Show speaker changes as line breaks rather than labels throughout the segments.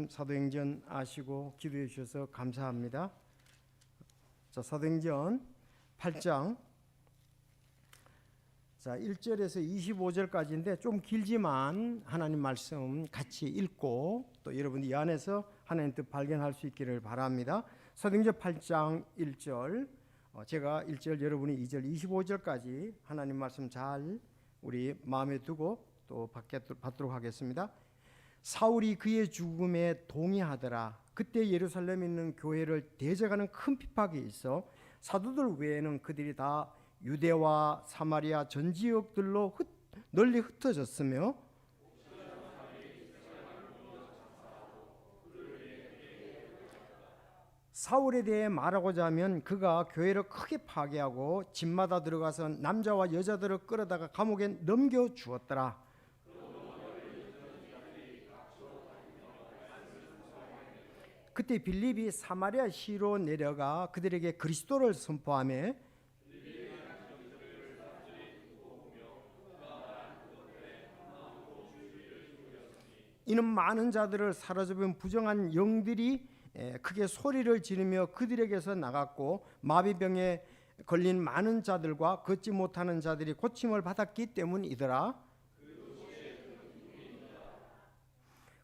하나님 사도행전 아시고 기도해 주셔서 감사합니다. 자, 사도행전 8장 1절에서 25절까지인데 좀 길지만 하나님 말씀 같이 읽고 또 여러분이 이 안에서 하나님 뜻 발견할 수 있기를 바랍니다. 사도행전 8장 1절, 제가 1절, 여러분이 2절, 25절까지 하나님 말씀 잘 우리 마음에 두고 또 받도록 하겠습니다. 사울이 그의 죽음에 동의하더라. 그때 예루살렘에 있는 교회를 대적하는 큰 핍박이 있어 사도들 외에는 그들이 다 유대와 사마리아 전 지역들로 널리 흩어졌으며 사울에 대해 말하고자 하면 그가 교회를 크게 파괴하고 집마다 들어가서 남자와 여자들을 끌어다가 감옥에 넘겨주었더라. 그때 빌립이 사마리아 시로 내려가 그들에게 그리스도를 선포하며 이는 많은 자들을 사로잡은 부정한 영들이 크게 소리를 지르며 그들에게서 나갔고 마비병에 걸린 많은 자들과 걷지 못하는 자들이 고침을 받았기 때문이더라.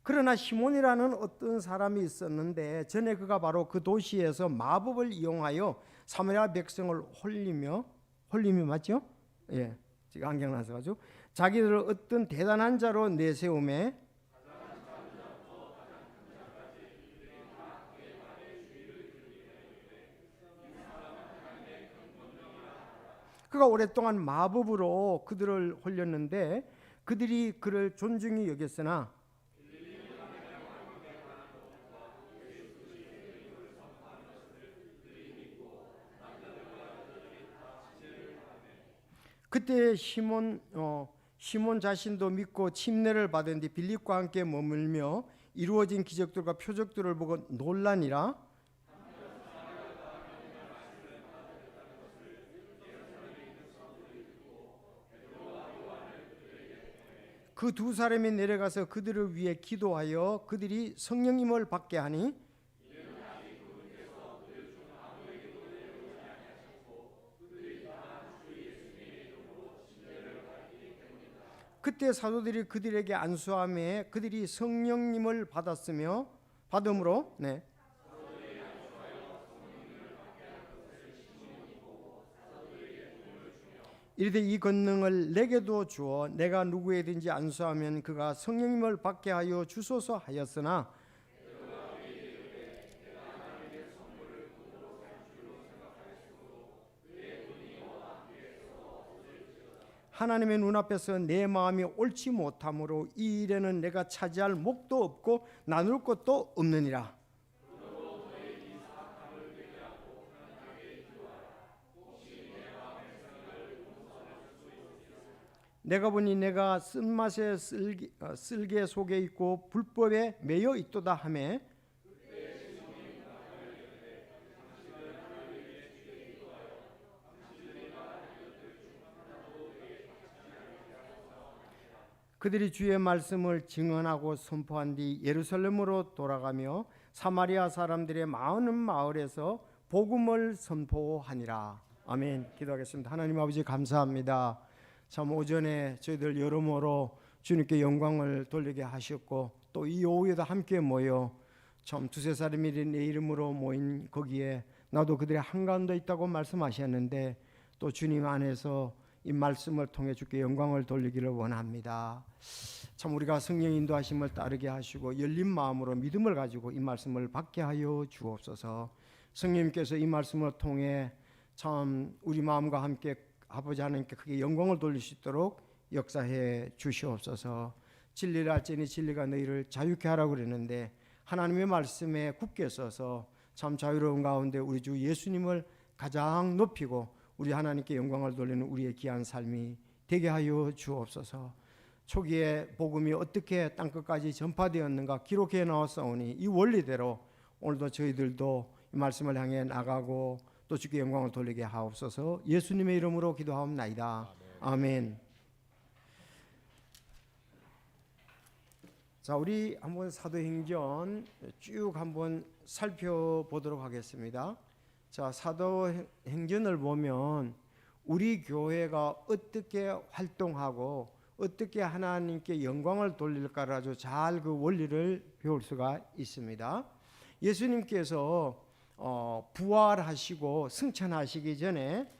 그러나 시몬이라는 어떤 사람이 있었는데 전에 그가 바로 그 도시에서 마법을 이용하여 사마리아 백성을 홀리며 맞죠? 예, 지금 안경 나서가지고 자기들을 어떤 대단한 자로 내세우며 그가 오랫동안 마법으로 그들을 홀렸는데 그들이 그를 존중히 여겼으나 그때 시몬 자신도 믿고 침례를 받은 뒤 빌립과 함께 머물며 이루어진 기적들과 표적들을 보고 놀라니라. 그 두 사람이 내려가서 그들을 위해 기도하여 그들이 성령님을 받게 하니 그때 사도들이 그들에게 안수하며 그들이 성령님을 받음으로 이르되 이 권능을 내게도 주어 내가 누구에든지 안수하면 그가 성령님을 받게 하여 주소서 하였으나 하나님의 눈앞에서 내 마음이 옳지 못함으로 이 일에는 내가 차지할 목도 없고 나눌 것도 없느니라. 내가 보니 내가 쓴맛의 쓸개 속에 있고 불법에 매여 있도다 하매 그들이 주의 말씀을 증언하고 선포한 뒤 예루살렘으로 돌아가며 사마리아 사람들의 많은 마을에서 복음을 선포하니라. 아멘. 기도하겠습니다. 하나님 아버지 감사합니다. 참 오전에 저희들 여러모로 주님께 영광을 돌리게 하셨고 또 이 오후에도 함께 모여 참 두세 사람이 내 이름으로 모인 거기에 나도 그들의 한가운데 있다고 말씀하셨는데 또 주님 안에서 이 말씀을 통해 주께 영광을 돌리기를 원합니다. 참 우리가 성령 인도하심을 따르게 하시고 열린 마음으로 믿음을 가지고 이 말씀을 받게 하여 주옵소서. 성령님께서 이 말씀을 통해 참 우리 마음과 함께 아버지 하나님께 크게 영광을 돌릴 수 있도록 역사해 주시옵소서. 진리를 알지니 진리가 너희를 자유케 하라고 그랬는데 하나님의 말씀에 굳게 서서 참 자유로운 가운데 우리 주 예수님을 가장 높이고 우리 하나님께 영광을 돌리는 우리의 귀한 삶이 되게 하여 주옵소서. 초기에 복음이 어떻게 땅끝까지 전파되었는가 기록해 나왔사오니 이 원리대로 오늘도 저희들도 이 말씀을 향해 나가고 또 주께 영광을 돌리게 하옵소서. 예수님의 이름으로 기도하옵나이다. 아멘. 자, 우리 한번 사도행전 쭉 한번 살펴보도록 하겠습니다. 자, 사도행전을 보면 우리 교회가 어떻게 활동하고 어떻게 하나님께 영광을 돌릴까를 아주 잘 그 원리를 배울 수가 있습니다. 예수님께서 부활하시고 승천하시기 전에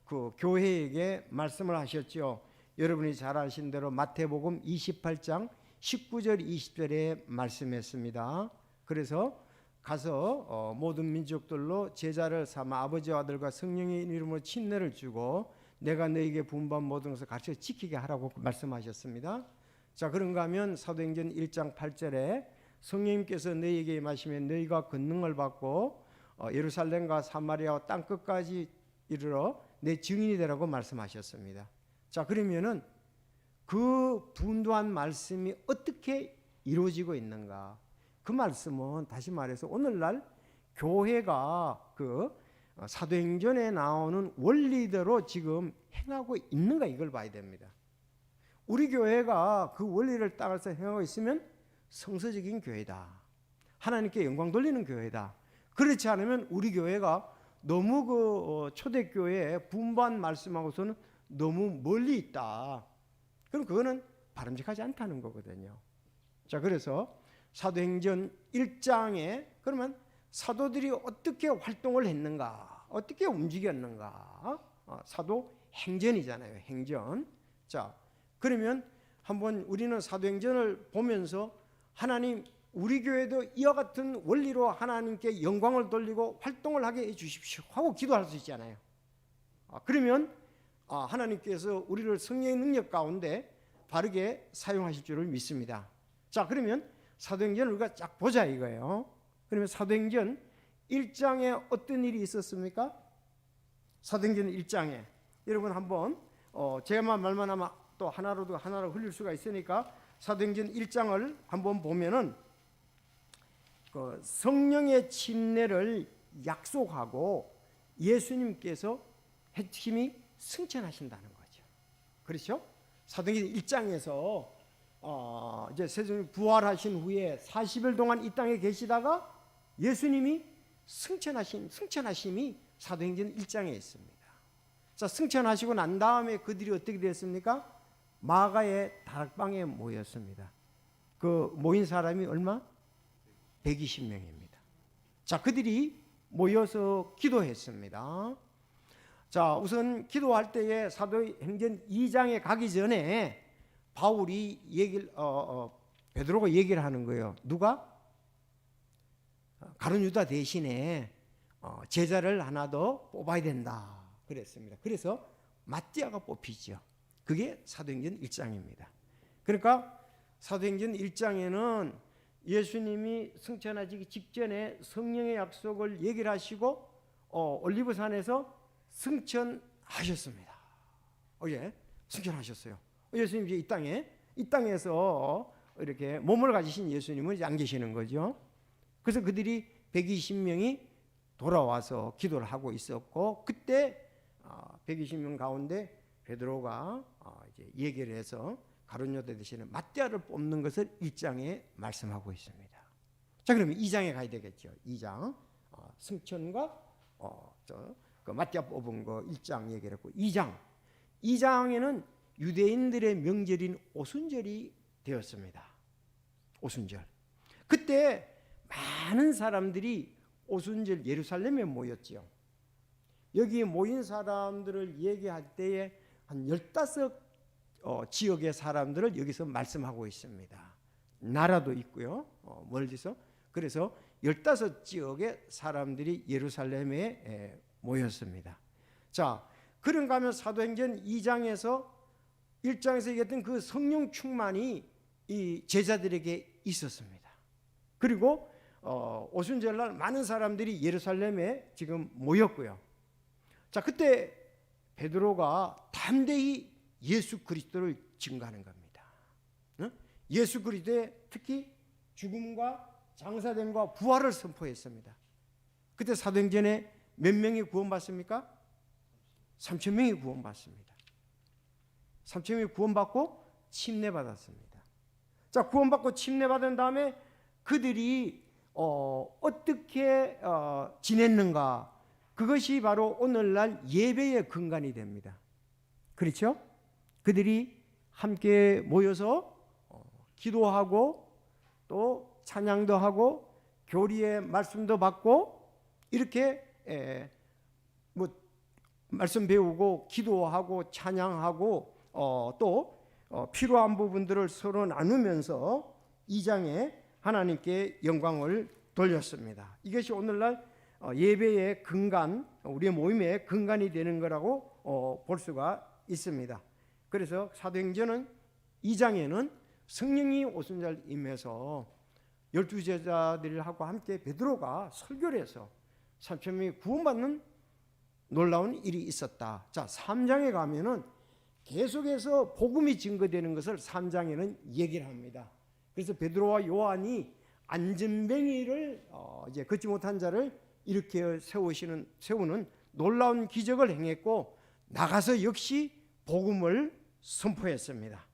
그 교회에게 말씀을 하셨죠. 여러분이 잘 아신 대로 마태복음 28장 19절 20절에 말씀했습니다. 그래서 가서 모든 민족들로 제자를 삼아 아버지와 아들과 성령의 이름으로 침례를 주고 내가 너에게 분반 모든 것을 가르쳐 지키게 하라고 말씀하셨습니다. 자, 그런가 하면 사도행전 1장 8절에 성령님께서 너희에게 임하시면 너희가 권능을 받고 예루살렘과 사마리아와 땅 끝까지 이르러 내 증인이 되라고 말씀하셨습니다. 자, 그러면은 그 분도한 말씀이 어떻게 이루어지고 있는가? 그 말씀은 다시 말해서 오늘날 교회가 그 사도행전에 나오는 원리대로 지금 행하고 있는가 이걸 봐야 됩니다. 우리 교회가 그 원리를 따라서 행하고 있으면 성서적인 교회다. 하나님께 영광 돌리는 교회다. 그렇지 않으면 우리 교회가 너무 그 초대교회의 분반 말씀하고서는 너무 멀리 있다. 그럼 그거는 바람직하지 않다는 거거든요. 자, 그래서 사도행전 1장에 그러면 사도들이 어떻게 활동을 했는가, 어떻게 움직였는가, 사도행전이잖아요. 행전. 자, 그러면 한번 우리는 사도행전을 보면서 하나님 우리 교회도 이와 같은 원리로 하나님께 영광을 돌리고 활동을 하게 해주십시오 하고 기도할 수 있잖아요. 그러면 하나님께서 우리를 성령의 능력 가운데 바르게 사용하실 줄을 믿습니다. 자, 그러면 사도행전을 우리가 쫙 보자 이거예요. 그러면 사도행전 1장에 어떤 일이 있었습니까? 사도행전 1장에 여러분 한번 제가만 말만 하면 또 하나로 흘릴 수가 있으니까 사도행전 1장을 한번 보면은 그 성령의 침례를 약속하고 예수님께서 핵심이 승천하신다는 거죠. 그렇죠? 사도행전 1장에서 이제 세상에 부활하신 후에 40일 동안 이 땅에 계시다가 예수님이 승천하심이 사도행전 1장에 있습니다. 자, 승천하시고 난 다음에 그들이 어떻게 됐습니까? 마가의 다락방에 모였습니다. 그 모인 사람이 얼마? 120명입니다. 자, 그들이 모여서 기도했습니다. 자, 우선 기도할 때에 사도행전 2장에 가기 전에 바울이 베드로가 얘기를 하는 거예요. 누가? 가룟 유다 대신에 제자를 하나 더 뽑아야 된다 그랬습니다. 그래서 마띠아가 뽑히죠. 그게 사도행전 1장입니다. 그러니까 사도행전 1장에는 예수님이 승천하시기 직전에 성령의 약속을 얘기를 하시고 올리브산에서 승천하셨습니다. 예, 승천하셨어요. 예수님 이제 이 땅에서 이렇게 몸을 가지신 예수님은 이제 안 계시는 거죠. 그래서 그들이 120명이 돌아와서 기도를 하고 있었고 그때 120명 가운데 베드로가 이제 얘기를 해서 가룟 유다 대신에 마띠아를 뽑는 것을 1장에 말씀하고 있습니다. 자, 그러면 2장에 가야 되겠죠. 2장 승천과 그 마띠아 뽑은 거 1장 얘기를 했고 2장에는 유대인들의 명절인 오순절이 되었습니다. 오순절. 그때 많은 사람들이 오순절 예루살렘에 모였지요. 여기 모인 사람들을 얘기할 때에 한 15 지역의 사람들을 여기서 말씀하고 있습니다. 나라도 있고요. 멀리서. 그래서 15 지역의 사람들이 예루살렘에 모였습니다. 자, 그런가 하면 사도행전 2장에서 1장에서 얘기했던 그 성령 충만이 이 제자들에게 있었습니다. 그리고 오순절날 많은 사람들이 예루살렘에 지금 모였고요. 자, 그때 베드로가 담대히 예수 그리스도를 증거하는 겁니다. 예수 그리스도의 특히 죽음과 장사됨과 부활을 선포했습니다. 그때 사도행전에 몇 명이 구원받습니까? 3,000명이 구원받습니다. 3,000명이 구원받고 침례받았습니다. 자, 구원받고 침례받은 다음에 그들이 어떻게 지냈는가, 그것이 바로 오늘날 예배의 근간이 됩니다. 그렇죠? 그들이 함께 모여서 기도하고 또 찬양도 하고 교리의 말씀도 받고 이렇게 말씀 배우고 기도하고 찬양하고 또 필요한 부분들을 서로 나누면서 이 장에 하나님께 영광을 돌렸습니다. 이것이 오늘날 예배의 근간, 우리의 모임의 근간이 되는 거라고 볼 수가 있습니다. 그래서 사도행전은 2장에는 성령이 오순 날 임해서 12제자들하고 함께 베드로가 설교를 해서 3,000명이 구원받는 놀라운 일이 있었다. 자, 3장에 가면은 계속해서 복음이 증거되는 것을 3장에는 얘기를 합니다. 그래서 베드로와 요한이 안전뱅이를 이제 걷지 못한 자를 일으켜 세우는 놀라운 기적을 행했고 나가서 역시 복음을 선포했습니다.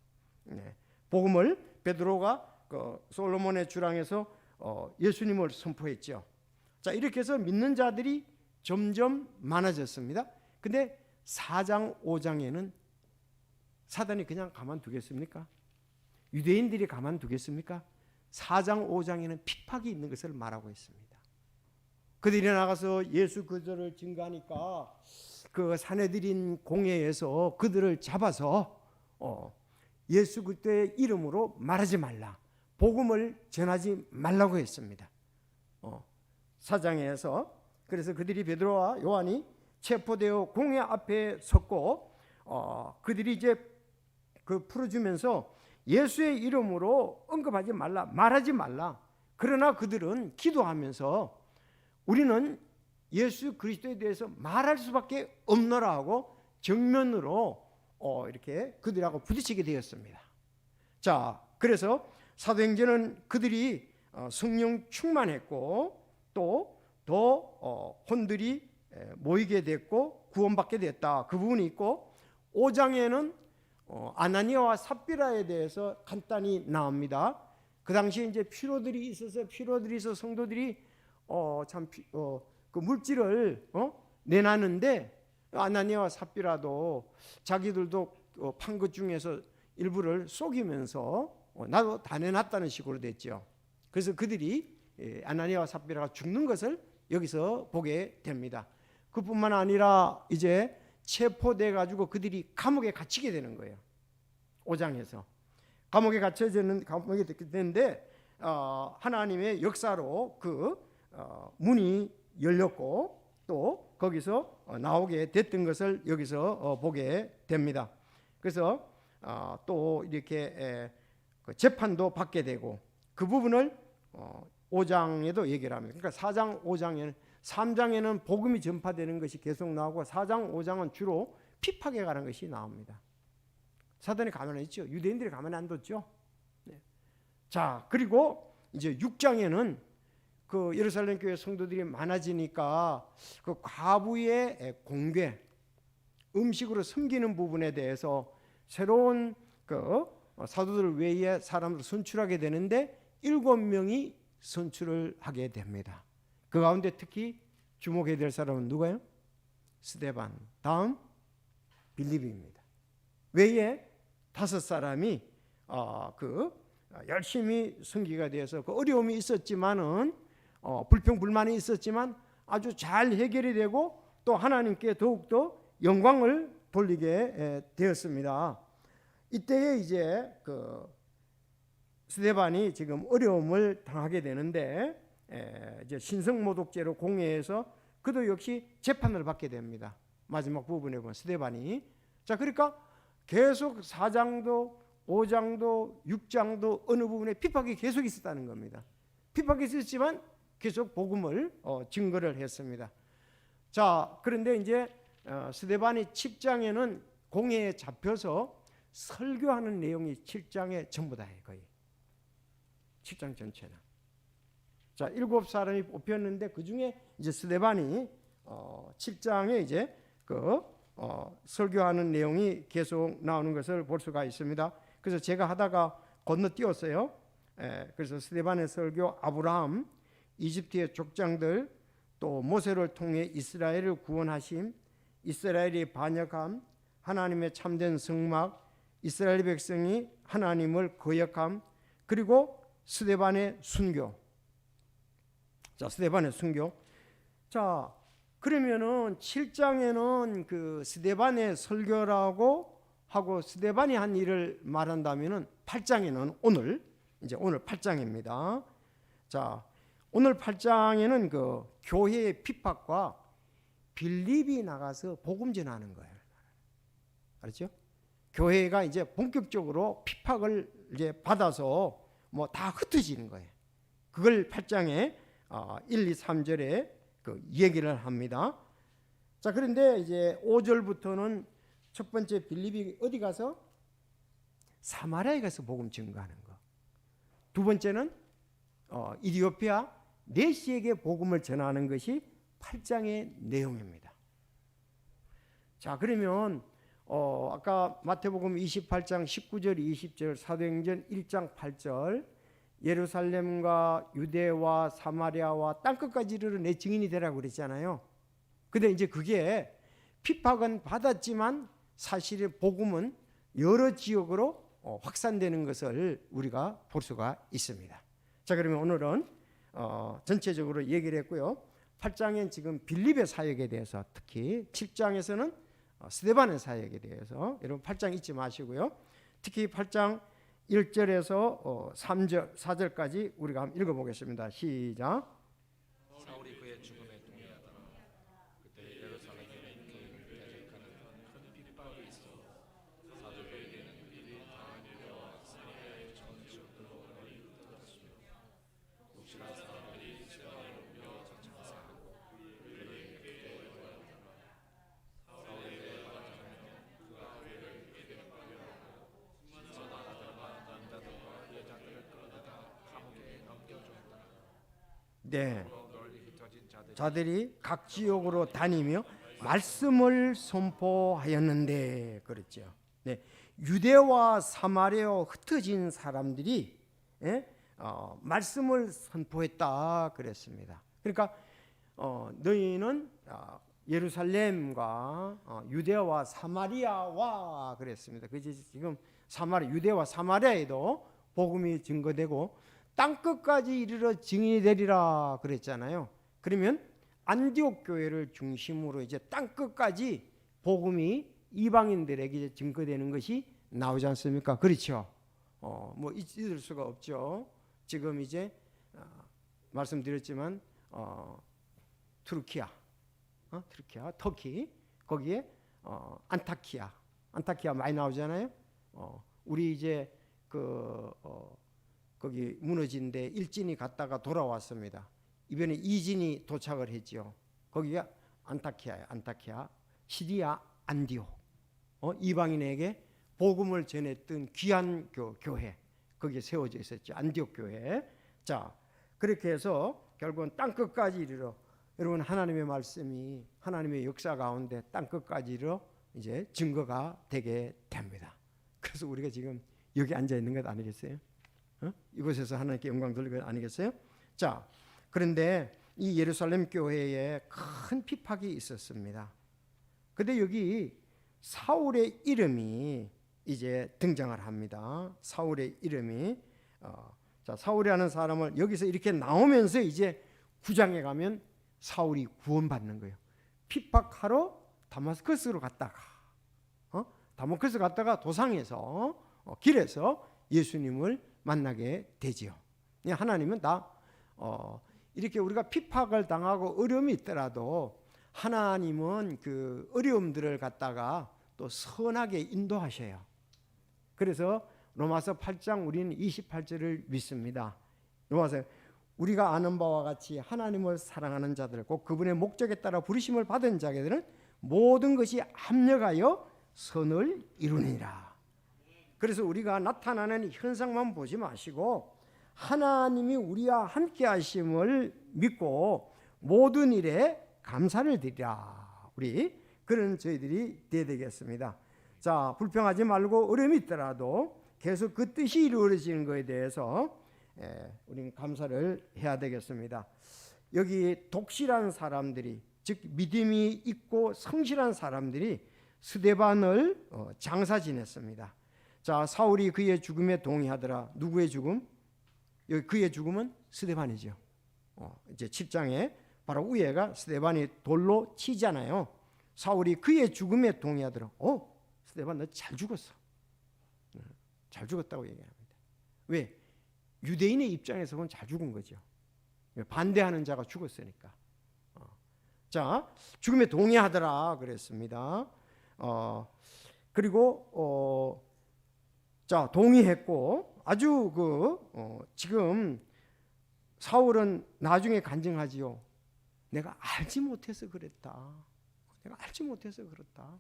복음을 베드로가 솔로몬의 주랑에서 예수님을 선포했죠. 자, 이렇게 해서 믿는 자들이 점점 많아졌습니다. 근데 4장 5장에는 사단이 그냥 가만두겠습니까? 유대인들이 가만두겠습니까? 4장 5장에는 핍박이 있는 것을 말하고 있습니다. 그들이 나가서 예수 그리스도를 증거하니까 그 산헤드린 공회에서 그들을 잡아서 예수 그리스도의 이름으로 말하지 말라, 복음을 전하지 말라고 했습니다. 4장에서 그래서 그들이 베드로와 요한이 체포되어 공회 앞에 섰고 그들이 이제 풀어주면서 예수의 이름으로 언급하지 말라, 말하지 말라. 그러나 그들은 기도하면서 우리는 예수 그리스도에 대해서 말할 수밖에 없노라 하고 정면으로 이렇게 그들하고 부딪히게 되었습니다. 자, 그래서 사도행전은 그들이 성령 충만했고 또 더 혼들이 모이게 됐고 구원받게 됐다, 그 부분이 있고 5장에는 아나니아와 삽비라에 대해서 간단히 나옵니다. 그 당시에 이제 피로들이 있어서 성도들이 그 물질을 내놨는데 아나니아와 삽비라도 자기들도 판 것 중에서 일부를 속이면서 나도 다 내놨다는 식으로 됐죠. 그래서 그들이 아나니아와 삽비라가 죽는 것을 여기서 보게 됩니다. 그뿐만 아니라 이제 체포돼 가지고 그들이 감옥에 갇히게 되는 거예요. 5장에서 감옥에 됐는데 하나님의 역사로 그 문이 열렸고 또 거기서 나오게 됐던 것을 여기서 보게 됩니다. 그래서 또 이렇게 재판도 받게 되고 그 부분을 5장에도 얘기를 합니다. 그러니까 4장 5장에는 3장에는 복음이 전파되는 것이 계속 나오고 4장 5장은 주로 핍박에 관한 것이 나옵니다. 사단이 가만히 있죠. 유대인들이 가만히 안 뒀죠. 네. 자, 그리고 이제 6장에는 그 예루살렘 교회 성도들이 많아지니까 그 과부의 공궤, 음식으로 섬기는 부분에 대해서 새로운 그 사도들 외에 사람을 선출하게 되는데 7명이 선출을 하게 됩니다. 그 가운데 특히 주목해야 될 사람은 누가요? 스데반, 다음 빌립입니다. 외에 5사람이 열심히 승기가 되어서 그 어려움이 있었지만은 불평 불만이 있었지만 아주 잘 해결이 되고 또 하나님께 더욱더 영광을 돌리게 되었습니다. 이때에 이제 그 스데반이 지금 어려움을 당하게 되는데 이제 신성모독죄로 공회에서 그도 역시 재판을 받게 됩니다. 마지막 부분에 보면 스데반이 그러니까 계속 4장도 5장도 6장도 어느 부분에 핍박이 계속 있었다는 겁니다. 핍박이 있었지만 계속 복음을 증거를 했습니다. 자, 그런데 이제 스데반이 7장에는 공회에 잡혀서 설교하는 내용이 7장에 전부 다예요. 거의 7장 전체는. 자, 7사람이 뽑혔는데 그 중에 이제 스데반이 7장에 이제 설교하는 내용이 계속 나오는 것을 볼 수가 있습니다. 그래서 제가 하다가 건너뛰었어요. 그래서 스데반의 설교, 아브라함, 이집트의 족장들, 또 모세를 통해 이스라엘을 구원하심, 이스라엘이 반역함, 하나님의 참된 성막, 이스라엘 백성이 하나님을 거역함, 그리고 스데반의 순교. 자, 스데반의 순교. 자, 그러면은 7장에는 그 스데반의 설교라고 하고 스데반이 한 일을 말한다면은 8장에는 오늘 8장입니다. 자, 오늘 8장에는 그 교회의 핍박과 빌립이 나가서 복음 전하는 거예요. 알았죠? 교회가 이제 본격적으로 핍박을 이제 받아서 뭐 다 흩어지는 거예요. 그걸 8장에 1, 2, 3절에 그 얘기를 합니다. 자, 그런데 이제 5절부터는 첫 번째 빌립이 어디 가서 사마리아에 가서 복음 증거하는 거. 두 번째는 이디오피아 네시에게 복음을 전하는 것이 8장의 내용입니다. 자, 그러면 아까 마태복음 28장 19절 20절, 사도행전 1장 8절, 예루살렘과 유대와 사마리아와 땅끝까지 이르러 내 증인이 되라고 그랬잖아요. 근데 이제 그게 핍박은 받았지만 사실의 복음은 여러 지역으로 확산되는 것을 우리가 볼 수가 있습니다. 자, 그러면 오늘은 전체적으로 얘기를 했고요. 8장엔 지금 빌립의 사역에 대해서, 특히 7장에서는 스데반의 사역에 대해서, 여러분 8장 잊지 마시고요. 특히 8장 1절에서 3절, 4절까지 우리가 한번 읽어보겠습니다. 시작.
사울이 그의 죽음에 동의하더라. 그때 예루살렘에 교인을 대적하는 큰 핍박이 있어 사도들에게는 미리 당한 유대와 사마리아의 전 지역들로 널리 흩어졌으며 독실한 사람들이 스데반을 옮겨 장사하고 그를 교회에 모였더라. 사울에 대해 말하자면 그가 교회를 괴롭히려 하고 신선한 남자들과 여자들을 끌어다가 감옥에 넘겨주었더라.
네.
널리 흩어진
자들이 각 지역으로 다니며 말씀을 선포하였는데, 그랬죠. 네. 유대와 사마리아 흩어진 사람들이 말씀을 선포했다 그랬습니다. 그러니까 너희는 예루살렘과 유대와 사마리아와 그랬습니다. 그지? 지금 유대와 사마리아에도 복음이 증거되고 땅끝까지 이르러 증인이 되리라 그랬잖아요. 그러면 안디옥 교회를 중심으로 이제 땅끝까지 복음이 이방인들에게 이제 증거되는 것이 나오지 않습니까? 그렇죠. 뭐 잊을 수가 없죠. 지금 이제 말씀드렸지만 터키, 거기에 안타키아 많이 나오잖아요. 우리 이제 거기 무너진 데 일진이 갔다가 돌아왔습니다. 이번에 이진이 도착을 했죠. 거기가 안타키아예요. 안타키아, 시리아 안디옥. 이방인에게 복음을 전했던 귀한 교회, 거기에 세워져 있었죠. 안디옥 교회. 자, 그렇게 해서 결국은 땅끝까지 이르러, 여러분 하나님의 말씀이 하나님의 역사 가운데 땅끝까지 이르러 이제 증거가 되게 됩니다. 그래서 우리가 지금 여기 앉아 있는 것 아니겠어요? 이곳에서 하나님께 영광 돌리는 것 아니겠어요? 자, 그런데 이 예루살렘 교회에 큰 핍박이 있었습니다. 근데 여기 사울의 이름이 이제 등장을 합니다. 사울의 이름이 사울이라는 사람을 여기서 이렇게 나오면서 이제 9장에 가면 사울이 구원받는 거예요. 핍박하러 다마스커스로 갔다가 다마스커스 갔다가 도상에서 길에서 예수님을 만나게 되지요. 하나님은 다 이렇게 우리가 핍박을 당하고 어려움이 있더라도 하나님은 그 어려움들을 갖다가 또 선하게 인도하셔요. 그래서 로마서 8장 우리는 28절을 믿습니다. 로마서 우리가 아는 바와 같이 하나님을 사랑하는 자들, 곧 그분의 목적에 따라 부르심을 받은 자들은 모든 것이 합력하여 선을 이루니라. 그래서 우리가 나타나는 현상만 보지 마시고 하나님이 우리와 함께 하심을 믿고 모든 일에 감사를 드리라. 우리 그런 저희들이 되야 되겠습니다. 자, 불평하지 말고 어려움이 있더라도 계속 그 뜻이 이루어지는 것에 대해서 우리는 감사를 해야 되겠습니다. 여기 독실한 사람들이, 즉 믿음이 있고 성실한 사람들이 스데반을 장사 지냈습니다. 자, 사울이 그의 죽음에 동의하더라. 누구의 죽음? 여기 그의 죽음은 스데반이죠. 이제 7장에 바로 위에가 스데반이 돌로 치잖아요. 사울이 그의 죽음에 동의하더라. 스데반 너 잘 죽었어. 잘 죽었다고 얘기합니다. 왜? 유대인의 입장에서 그건 잘 죽은 거죠. 반대하는 자가 죽었으니까. 자, 죽음에 동의하더라 그랬습니다. 그리고 자, 동의했고 아주 지금 사울은 나중에 간증하지요. 내가 알지 못해서 그랬다. 내가 알지 못해서 그렇다.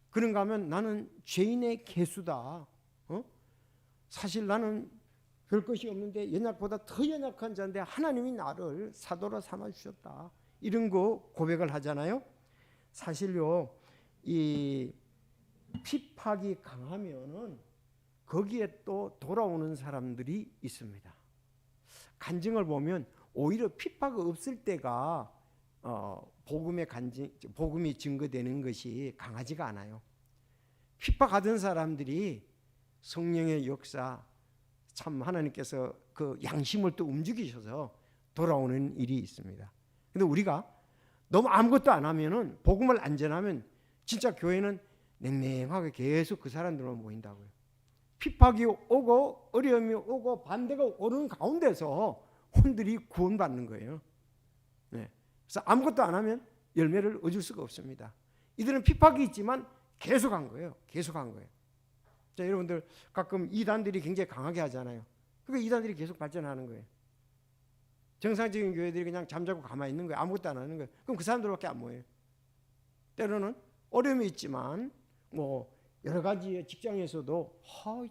그런가 하면 나는 죄인의 개수다. 사실 나는 별 것이 없는데 연약보다 더 연약한 자인데 하나님이 나를 사도로 삼아 주셨다. 이런 거 고백을 하잖아요. 사실요, 이 핍박이 강하면은 거기에 또 돌아오는 사람들이 있습니다. 간증을 보면 오히려 핍박이 없을 때가 복음이 증거되는 것이 강하지가 않아요. 핍박하던 사람들이 성령의 역사, 참 하나님께서 그 양심을 또 움직이셔서 돌아오는 일이 있습니다. 근데 우리가 너무 아무것도 안 하면은, 복음을 안 전하면 진짜 교회는 냉랭하게 계속 그 사람들만 모인다고요. 핍박이 오고 어려움이 오고 반대가 오는 가운데서 혼들이 구원받는 거예요. 네. 그래서 아무것도 안 하면 열매를 얻을 수가 없습니다. 이들은 핍박이 있지만 계속한 거예요. 계속한 거예요. 자, 여러분들 가끔 이단들이 굉장히 강하게 하잖아요. 그러니까 이단들이 계속 발전하는 거예요. 정상적인 교회들이 그냥 잠자고 가만히 있는 거예요. 아무것도 안 하는 거예요. 그럼 그 사람들밖에 안 모여요. 때로는 어려움이 있지만 뭐 여러 가지 직장에서도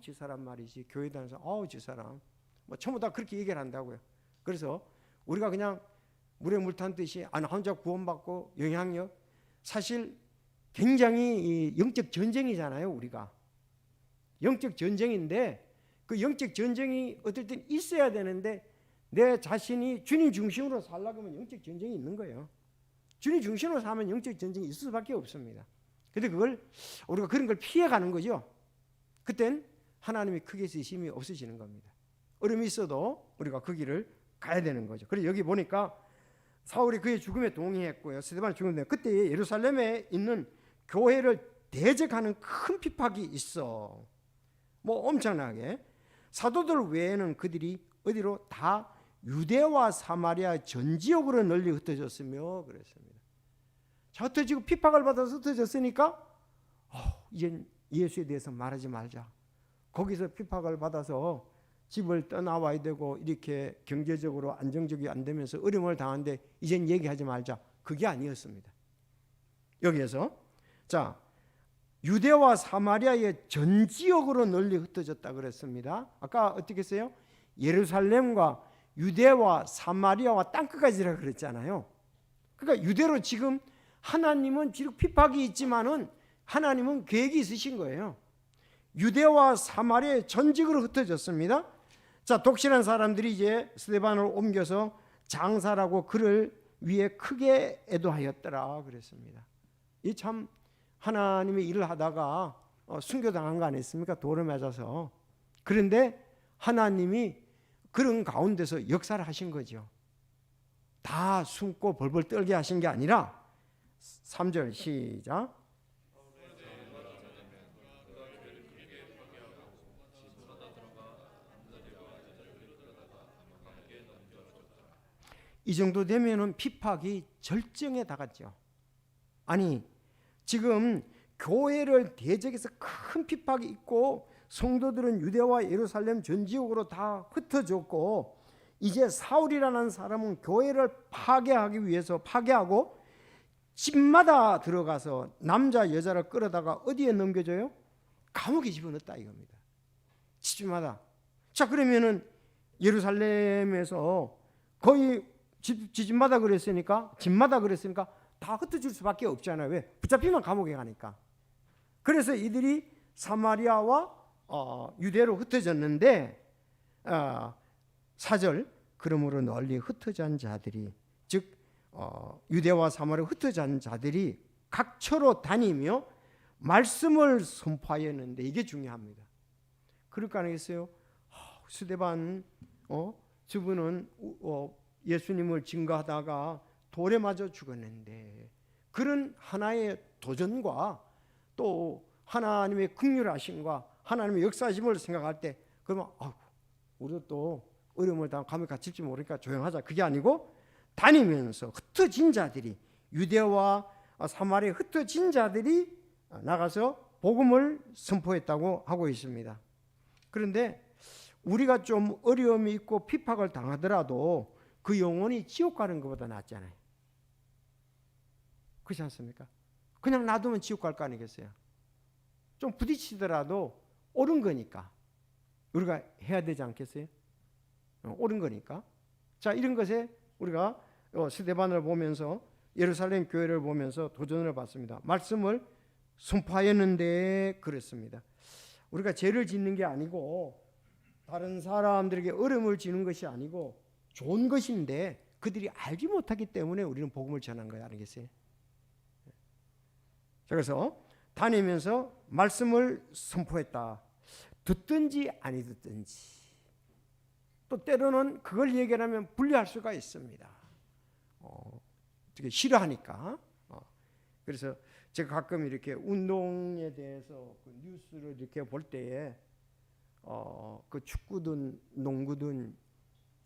저 사람 말이지, 교회 다니면서 저 사람 뭐 전부 다 그렇게 얘기를 한다고요. 그래서 우리가 그냥 물에 물 탄 듯이 나 혼자 구원받고 영향력, 사실 굉장히 영적 전쟁이잖아요. 우리가 영적 전쟁인데 그 영적 전쟁이 어떨 땐 있어야 되는데 내 자신이 주님 중심으로 살려고 하면 영적 전쟁이 있는 거예요. 주님 중심으로 살면 영적 전쟁이 있을 수밖에 없습니다. 근데 그걸 우리가 그런 걸 피해가는 거죠. 그땐 하나님이 크게 쓰심이 없으시는 겁니다. 어려움이 있어도 우리가 그 길을 가야 되는 거죠. 그래서 여기 보니까 사울이 그의 죽음에 동의했고요. 스데반이 죽었는데 그때 예루살렘에 있는 교회를 대적하는 큰 핍박이 있어. 뭐 엄청나게. 사도들 외에는 그들이 어디로 다 유대와 사마리아 전 지역으로 널리 흩어졌으며 그랬습니다. 자, 흩어지고 핍박을 받아서 흩어졌으니까 이젠 예수에 대해서 말하지 말자. 거기서 핍박을 받아서 집을 떠나와야 되고 이렇게 경제적으로 안정적이 안 되면서 어려움을 당하는데 이젠 얘기하지 말자. 그게 아니었습니다. 여기에서 자, 유대와 사마리아의 전 지역으로 널리 흩어졌다 그랬습니다. 아까 어떻게 했어요? 예루살렘과 유대와 사마리아와 땅끝까지라 그랬잖아요. 그러니까 유대로 지금 하나님은 비록 핍박이 있지만은 하나님은 계획이 있으신 거예요. 유대와 사마리아의 전직으로 흩어졌습니다. 자, 독실한 사람들이 이제 스데반을 옮겨서 장사라고 그를 위해 크게 애도하였더라 그랬습니다. 이 참 하나님의 일을 하다가 순교당한 거 아니었습니까? 돌을 맞아서. 그런데 하나님이 그런 가운데서 역사를 하신 거죠. 다 숨고 벌벌 떨게 하신 게 아니라 3절 시작. 이 정도 되면은 핍박이 절정에 달았죠. 아니, 지금 교회를 대적해서 큰 핍박이 있고 성도들은 유대와 예루살렘 전 지역으로 다 흩어졌고 이제 사울이라는 사람은 교회를 파괴하기 위해서 파괴하고 집마다 들어가서 남자 여자를 끌어다가 어디에 넘겨줘요? 감옥에 집어넣었다 이겁니다. 집마다. 자, 그러면은 예루살렘에서 거의 집마다 그랬으니까 다 흩어질 수밖에 없잖아요. 왜? 붙잡히면 감옥에 가니까. 그래서 이들이 사마리아와 유대로 흩어졌는데 4절 그러므로 널리 흩어진 자들이 즉 유대와 사마리아 흩어진 자들이 각처로 다니며 말씀을 선포하였는데 이게 중요합니다. 그럴 거 아니겠어요? 스데반 저분은 예수님을 증거하다가 돌에 맞아 죽었는데 그런 하나의 도전과 또 하나님의 긍휼하심과 하나님의 역사심을 생각할 때 그러면 우리도 또 어려움을 당하면 감옥에 갇힐지 모르니까 조용하자. 그게 아니고 다니면서 흩어진 자들이 유대와 사마리아 흩어진 자들이 나가서 복음을 선포했다고 하고 있습니다. 그런데 우리가 좀 어려움이 있고 핍박을 당하더라도 그 영혼이 지옥 가는 것보다 낫잖아요. 그렇지 않습니까? 그냥 놔두면 지옥 갈 거 아니겠어요? 좀 부딪히더라도 옳은 거니까 우리가 해야 되지 않겠어요? 옳은 거니까. 자, 이런 것에 우리가 스데반을 보면서 예루살렘 교회를 보면서 도전을 받습니다. 말씀을 선포하였는데 그랬습니다. 우리가 죄를 짓는 게 아니고 다른 사람들에게 어려움을 주는 것이 아니고 좋은 것인데 그들이 알지 못하기 때문에 우리는 복음을 전한 거야. 알겠어요? 그래서 다니면서 말씀을 선포했다. 듣든지 아니 듣든지. 또 때로는 그걸 얘기하면 분리할 수가 있습니다. 되게 싫어하니까. 그래서 제가 가끔 이렇게 운동에 대해서 그 뉴스를 이렇게 볼 때에 그 축구든 농구든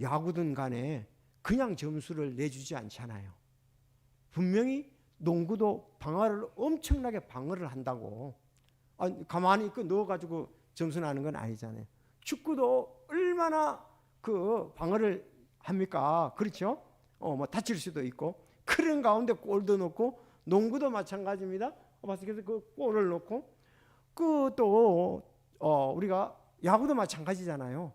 야구든 간에 그냥 점수를 내주지 않잖아요. 분명히 농구도 방어를 엄청나게 방어를 한다고. 가만히 넣어가지고 점수 나는 건 아니잖아요. 축구도 얼마나 그 방어를 합니까? 그렇죠? 뭐 다칠 수도 있고 그런 가운데 골도 넣고 농구도 마찬가지입니다. 바스켓에서 그 골을 넣고 그 또 우리가 야구도 마찬가지잖아요.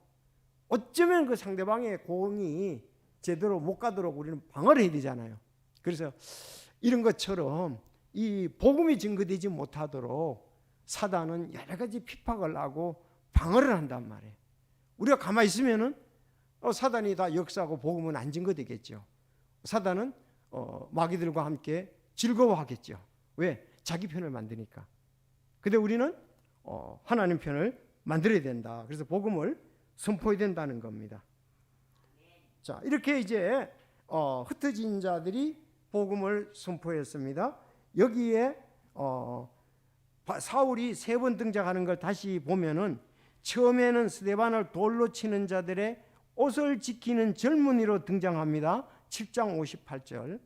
어쩌면 그 상대방의 공이 제대로 못 가도록 우리는 방어를 해야 되잖아요. 그래서 이런 것처럼 이 복음이 증거되지 못하도록 사단은 여러 가지 핍박을 하고 방어를 한단 말이에요. 우리가 가만히 있으면은 사단이 다 역사하고 복음은 안 증거되겠죠. 사단은 마귀들과 함께 즐거워하겠죠. 왜? 자기 편을 만드니까. 근데 우리는 하나님 편을 만들어야 된다. 그래서 복음을 선포해야 된다는 겁니다. 자, 이렇게 이제 흩어진 자들이 복음을 선포했습니다. 여기에 사울이 3번 등장하는 걸 다시 보면은 처음에는 스데반을 돌로 치는 자들의 옷을 지키는 젊은이로 등장합니다. 7장 58절.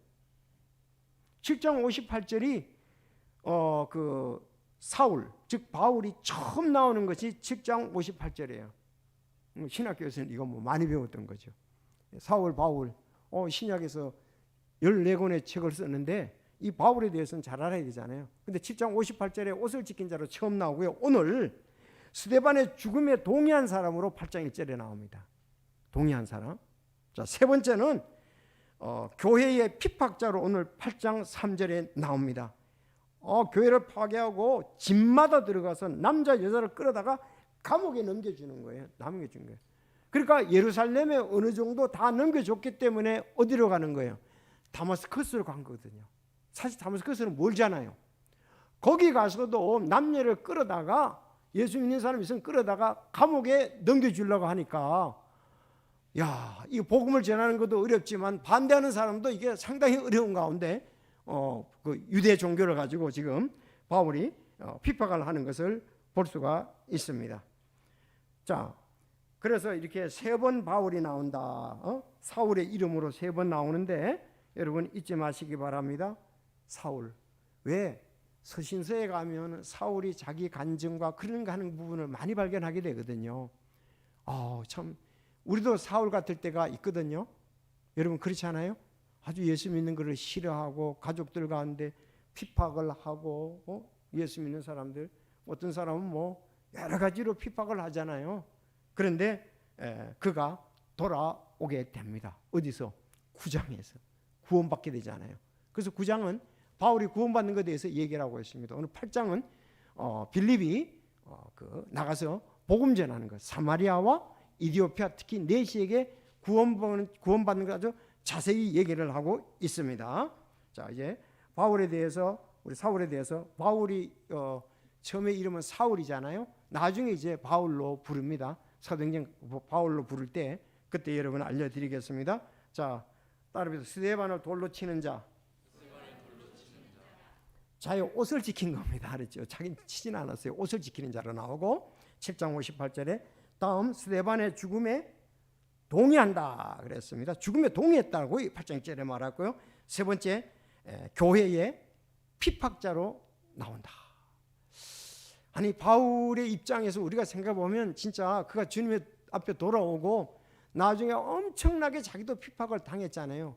7장 58절이 그 사울, 즉 바울이 처음 나오는 것이 7장 58절이에요. 신학교에서는 이거 뭐 많이 배웠던 거죠. 사울, 바울, 신약에서 14권의 책을 썼는데 이 바울에 대해서는 잘 알아야 되잖아요. 근데 7장 58절에 옷을 지킨 자로 처음 나오고요. 오늘 스데반의 죽음에 동의한 사람으로 8장 1절에 나옵니다. 동의한 사람. 자, 세 번째는 교회의 핍박자로 오늘 8장 3절에 나옵니다. 교회를 파괴하고 집마다 들어가서 남자 여자를 끌어다가 감옥에 넘겨주는 거예요. 넘겨준 거예요. 그러니까 예루살렘에 어느 정도 다 넘겨줬기 때문에 어디로 가는 거예요? 다마스커스로 간 거거든요. 사실 다마스커스는 멀잖아요. 거기 가서도 남녀를 끌어다가 예수 믿는 사람이 있으면 끌어다가 감옥에 넘겨주려고 하니까 야, 이 복음을 전하는 것도 어렵지만 반대하는 사람도 이게 상당히 어려운 가운데 그 유대 종교를 가지고 지금 바울이 핍박을 하는 것을 볼 수가 있습니다. 자, 그래서 이렇게 3번 바울이 나온다. 사울의 이름으로 3번 나오는데 여러분 잊지 마시기 바랍니다. 사울. 왜? 서신서에 가면 사울이 자기 간증과 그런 거 하는 부분을 많이 발견하게 되거든요. 참 우리도 사울 같을 때가 있거든요. 여러분 그렇지 않아요? 아주 예수 믿는 것을 싫어하고 가족들 가운데 핍박을 하고 예수 믿는 사람들 어떤 사람은 뭐 여러 가지로 핍박을 하잖아요. 그런데 그가 돌아오게 됩니다. 어디서? 구장에서 구원받게 되잖아요. 그래서 9장은 바울이 구원받는 것에 대해서 얘기를 하고 있습니다. 오늘 8장은 빌립이 나가서 복음 전하는 것, 사마리아와 이디오피아 특히 네 지역에 구원받는 것 아주 자세히 얘기를 하고 있습니다. 자, 이제 바울에 대해서 우리 사울에 대해서 바울이 처음에 이름은 사울이잖아요. 나중에 이제 바울로 부릅니다. 사도행전 바울로 부를 때 그때 여러분 알려드리겠습니다. 자, 따라해서 스데반을 돌로 치는 자. 자의 옷을 지킨 겁니다. 알았죠? 자기는 치진 않았어요. 옷을 지키는 자로 나오고 7장 58절에 다음 스데반의 죽음에 동의한다 그랬습니다. 죽음에 동의했다고 8장 1절에 말했고요. 세 번째 교회의 피팍자로 나온다. 아니 바울의 입장에서 우리가 생각해 보면 진짜 그가 주님의 앞에 돌아오고 나중에 엄청나게 자기도 핍박을 당했잖아요.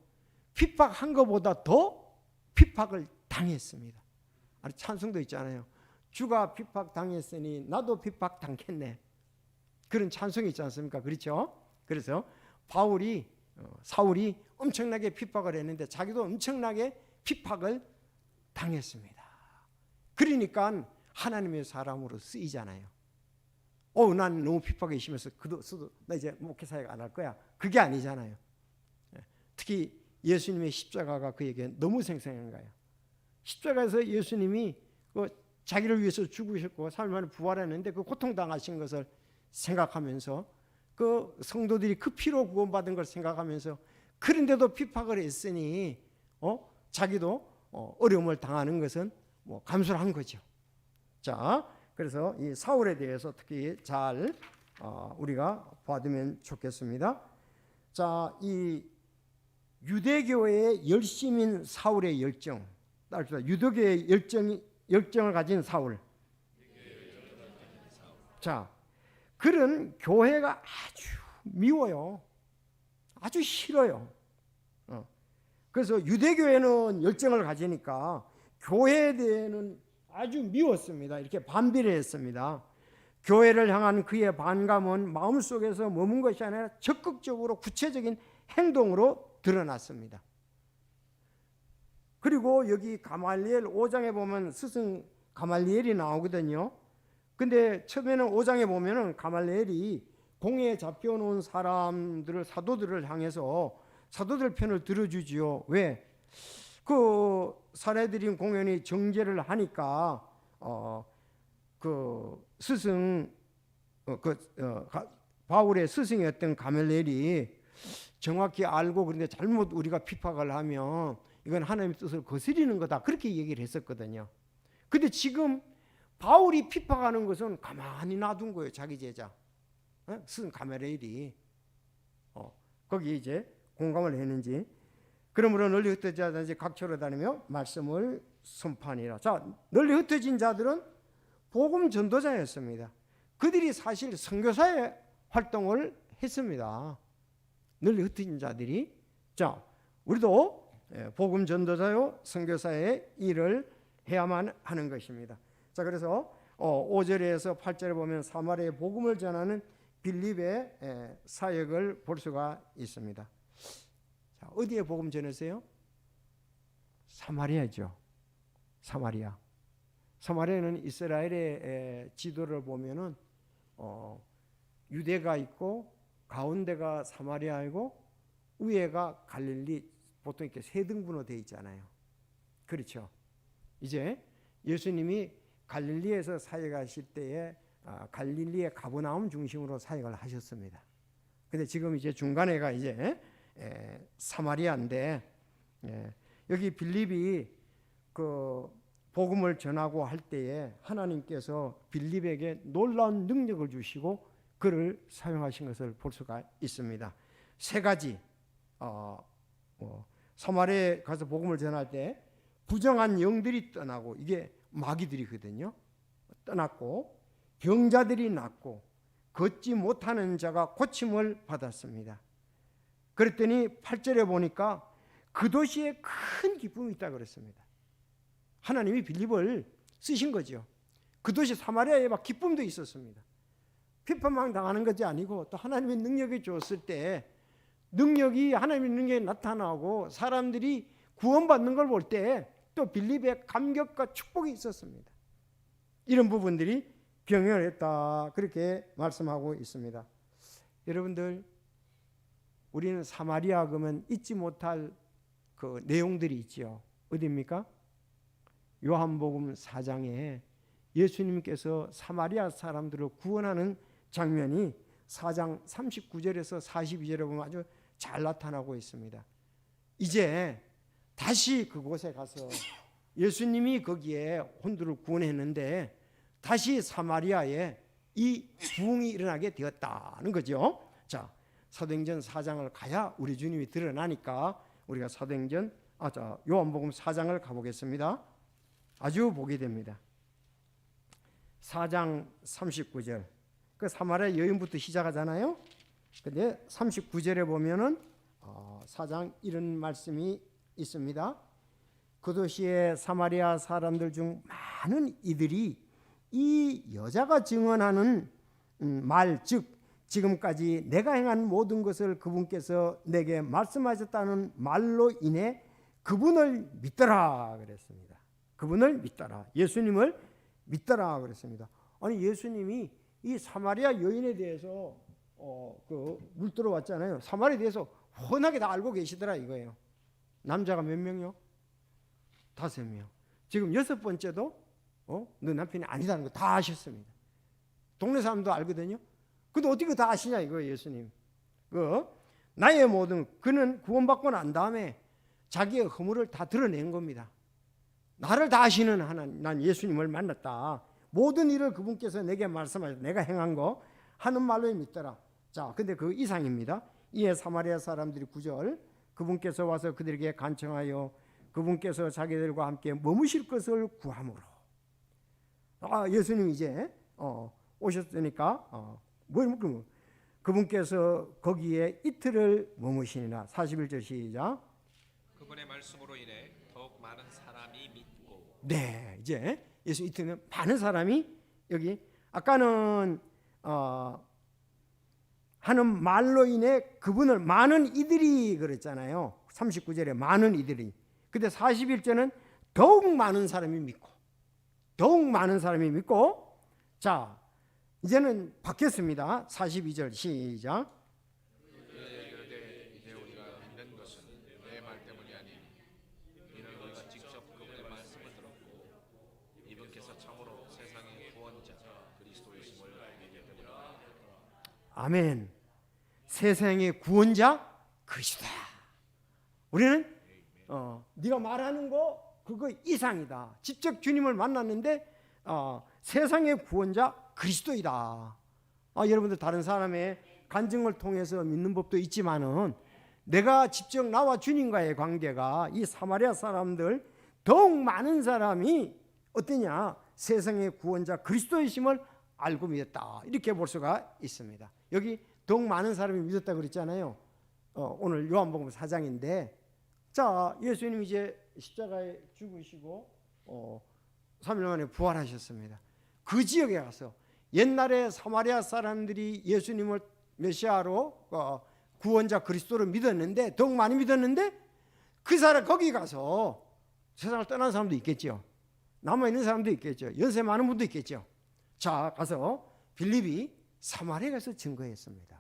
핍박한 것보다 더 핍박을 당했습니다. 아니 찬송도 있잖아요. 주가 핍박 당했으니 나도 핍박 당했네. 그런 찬송이 있지 않습니까? 그렇죠? 그래서 사울이 엄청나게 핍박을 했는데 자기도 엄청나게 핍박을 당했습니다. 그러니까 하나님의 사람으로 쓰이잖아요. 난 너무 핍박이 심해서 나 이제 목회사역 안 할 거야. 그게 아니잖아요. 특히 예수님의 십자가가 그에게 너무 생생한 거예요. 십자가에서 예수님이 자기를 위해서 죽으셨고 3일 만에 부활했는데 그 고통당하신 것을 생각하면서 그 성도들이 그 피로 구원받은 걸 생각하면서 그런데도 핍박을 했으니 자기도 어려움을 당하는 것은 감수를 한 거죠. 자, 그래서 이 사울에 대해서 특히 잘 우리가 봐두면 좋겠습니다. 자, 이 유대교의 열심인 사울의 열정, 유대교의 열정을 가진 사울. 자, 그런 교회가 아주 미워요. 아주 싫어요. 그래서 유대교회는 열정을 가지니까 교회에 대해는 아주 미웠습니다. 이렇게 반비를 했습니다. 교회를 향한 그의 반감은 마음속에서 머문 것이 아니라 적극적으로 구체적인 행동으로 드러났습니다. 그리고 여기 가말리엘 5장에 보면 스승 가말리엘이 나오거든요. 근데 처음에는 5장에 보면은 가말리엘이 공회에 잡혀놓은 사도들을 향해서 사도들 편을 들어주지요. 왜? 그 사내들인 공연이 정죄를 하니까 그 스승 바울의 스승이었던 가멜리엘이 정확히 알고 그런데 잘못 우리가 핍박을 하면 이건 하나님의 뜻을 거스리는 거다 그렇게 얘기를 했었거든요. 근데 지금 바울이 핍박하는 것은 가만히 놔둔 거예요. 자기 제자 스승 가멜리엘이 거기 이제 공감을 했는지. 그러므로 널리 흩어진 자들이 각처로 다니며 말씀을 선포하니라. 자, 널리 흩어진 자들은 복음 전도자였습니다. 그들이 사실 선교사의 활동을 했습니다. 널리 흩어진 자들이. 자, 우리도 복음 전도자요 선교사의 일을 해야만 하는 것입니다. 자, 그래서 5절에서 8절에 보면 사마리아의 복음을 전하는 빌립의 사역을 볼 수가 있습니다. 자, 어디에 복음 전했어요? 사마리아죠. 사마리아. 사마리아는 이스라엘의 지도를 보면은 유대가 있고 가운데가 사마리아이고 위에가 갈릴리, 보통 이렇게 세 등분으로 되어 있잖아요. 그렇죠. 이제 예수님이 갈릴리에서 사역하실 때에 갈릴리의 가버나움 중심으로 사역을 하셨습니다. 근데 지금 이제 중간에가 이제 사마리아인데 여기 빌립이 그 복음을 전하고 할 때에 하나님께서 빌립에게 놀라운 능력을 주시고 그를 사용하신 것을 볼 수가 있습니다. 세 가지 사마리아에 가서 복음을 전할 때 부정한 영들이 떠나고 이게 마귀들이거든요. 떠났고 병자들이 낫고 걷지 못하는 자가 고침을 받았습니다. 그랬더니 8절에 보니까 그 도시에 큰 기쁨이 있다고 그랬습니다. 하나님이 빌립을 쓰신 거죠. 그 도시 사마리아에 막 기쁨도 있었습니다. 핍박만 당하는 것이 아니고 또 하나님의 능력이 줬을 때 능력이 하나님의 능력이 나타나고 사람들이 구원받는 걸 볼 때 또 빌립의 감격과 축복이 있었습니다. 이런 부분들이 병행을 했다. 그렇게 말씀하고 있습니다. 여러분들, 우리는 사마리아 그러면 잊지 못할 그 내용들이 있지요. 어디입니까? 요한복음 4장에 예수님께서 사마리아 사람들을 구원하는 장면이 4장 39절에서 42절에 보면 아주 잘 나타나고 있습니다. 이제 다시 그곳에 가서 예수님이 거기에 혼두를 구원했는데 다시 사마리아에 이 부흥이 일어나게 되었다는 거죠. 자, 사도행전 4장을 가야 우리 주님이 드러나니까 우리가 요한복음 4장을 가보겠습니다. 아주 보게 됩니다. 4장 39절. 그 사마리아 여인부터 시작하잖아요. 근데 39절에 보면은 4장 이런 말씀이 있습니다. 그 도시에 사마리아 사람들 중 많은 이들이 이 여자가 증언하는 말, 즉 지금까지 내가 행한 모든 것을 그분께서 내게 말씀하셨다는 말로 인해 그분을 믿더라 그랬습니다. 그분을 믿더라. 예수님을 믿더라 그랬습니다. 아니, 예수님이 이 사마리아 여인에 대해서 물 들어왔잖아요. 사마리아에 대해서 훤하게 다 알고 계시더라 이거예요. 남자가 몇 명이요? 5명. 지금 6번째도 너 남편이 아니다는 거 다 아셨습니다. 동네 사람도 알거든요. 근데 어떻게 다 아시냐 이거예요. 예수님. 나의 모든 그는 구원받고 난 다음에 자기의 허물을 다 드러낸 겁니다. 나를 다 아시는 하나님, 난 예수님을 만났다. 모든 일을 그분께서 내게 말씀하셔 내가 행한 거 하는 말로 믿더라. 자, 근데 그 이상입니다. 이에 사마리아 사람들이 9절 그분께서 와서 그들에게 간청하여 그분께서 자기들과 함께 머무실 것을 구함으로. 예수님 이제 오셨으니까 그분께서 거기에 이틀을 머무시니라. 41절 시작.
그분의 말씀으로 인해 더욱 많은 사람이 믿고.
네, 이제 예수 이틀은 많은 사람이 여기 아까는 하는 말로 인해 그분을 많은 이들이 그랬잖아요. 39절에 많은 이들이. 근데 41절은 더욱 많은 사람이 믿고, 더욱 많은 사람이 믿고. 자, 이제는 바뀌었습니다. 42절 시작.
이제 우리가 믿는 것은 내 말 때문이 아닌 이는 우리가 직접 그분의 말씀을 들었고 이분께서 참으로 세상의 구원자 그리스도이심을 알게 되리라.
아멘. 세상의 구원자 그리스도야. 우리는 네가 말하는 거 그거 이상이다. 직접 주님을 만났는데 세상의 구원자 그리스도이다. 여러분들 다른 사람의 간증을 통해서 믿는 법도 있지만은 내가 직접 나와 주님과의 관계가 이 사마리아 사람들 더욱 많은 사람이 어떠냐? 세상의 구원자 그리스도이심을 알고 믿었다. 이렇게 볼 수가 있습니다. 여기 더욱 많은 사람이 믿었다 그랬잖아요. 오늘 요한복음 4장인데 자, 예수님 이제 십자가에 죽으시고 3일 만에 부활하셨습니다. 그 지역에 가서 옛날에 사마리아 사람들이 예수님을 메시아로 구원자 그리스도를 믿었는데 더욱 많이 믿었는데 그 사람 거기 가서 세상을 떠난 사람도 있겠죠. 남아있는 사람도 있겠죠. 연세 많은 분도 있겠죠. 자, 가서 빌립이 사마리아에 가서 증거했습니다.